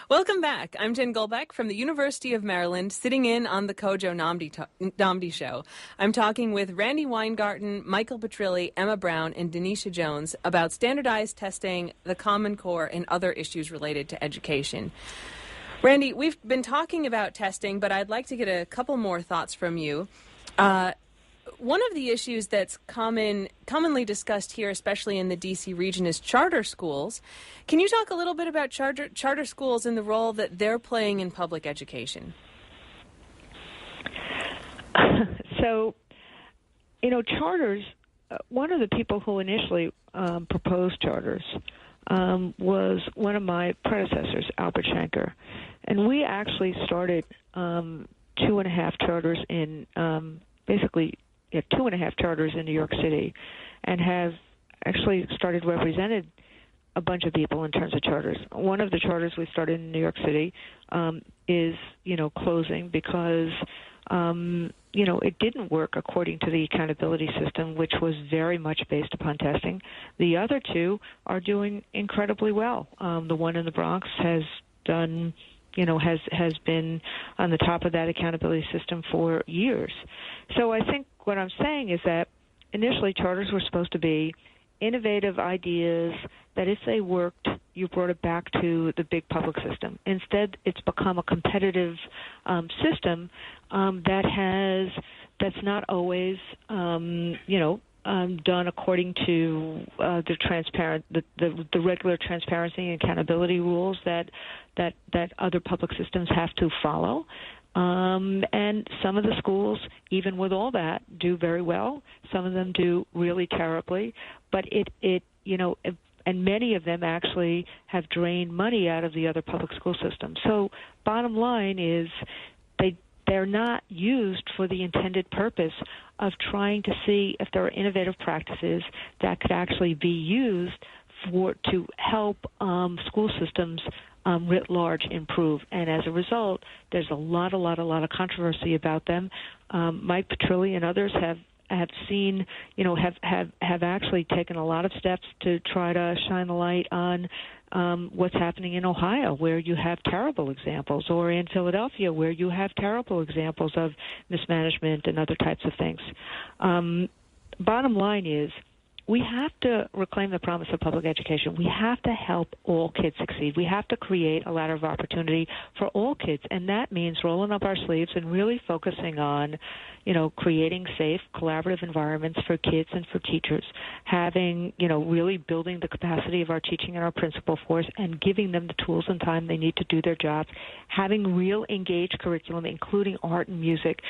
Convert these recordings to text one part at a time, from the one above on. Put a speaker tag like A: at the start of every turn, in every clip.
A: Welcome back. I'm Jen Goldbeck from the University of Maryland, sitting in on the Kojo Nnamdi show. I'm talking with Randi Weingarten, Michael Petrilli, Emma Brown, and Denisha Jones about standardized testing, the Common Core, and other issues related to education. Randi, we've been talking about testing, but I'd like to get a couple more thoughts from you. One of the issues that's commonly discussed here, especially in the D.C. region, is charter schools. Can you talk a little bit about charter schools and the role that they're playing in public education?
B: So, charters, one of the people who initially proposed charters was one of my predecessors, Albert Shanker. And we actually started 2.5 charters in two and a half charters in New York City, and have actually started represented a bunch of people in terms of charters. One of the charters we started in New York City is, closing because, it didn't work according to the accountability system, which was very much based upon testing. The other two are doing incredibly well. The one in the Bronx has done has been on the top of that accountability system for years. So I think what I'm saying is that initially charters were supposed to be innovative ideas that if they worked, you brought it back to the big public system. Instead, it's become a competitive system that's not always, done according to the regular transparency and accountability rules that other public systems have to follow. And some of the schools, even with all that, do very well. Some of them do really terribly. But and many of them actually have drained money out of the other public school systems. So bottom line is they're not used for the intended purpose of trying to see if there are innovative practices that could actually be used to help school systems writ large improve. And as a result, there's a lot of controversy about them. Mike Petrilli and others have seen, have actually taken a lot of steps to try to shine the light on what's happening in Ohio, where you have terrible examples, or in Philadelphia, where you have terrible examples of mismanagement and other types of things. Bottom line is, we have to reclaim the promise of public education. We have to help all kids succeed. We have to create a ladder of opportunity for all kids, and that means rolling up our sleeves and really focusing on, creating safe, collaborative environments for kids and for teachers, having, really building the capacity of our teaching and our principal force and giving them the tools and time they need to do their jobs, having real engaged curriculum, including art and music,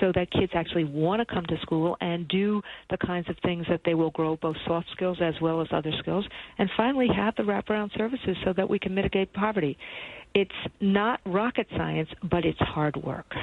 B: so that kids actually want to come to school and do the kinds of things that they will grow both soft skills as well as other skills, and finally have the wraparound services so that we can mitigate poverty. It's not rocket science, but it's hard work.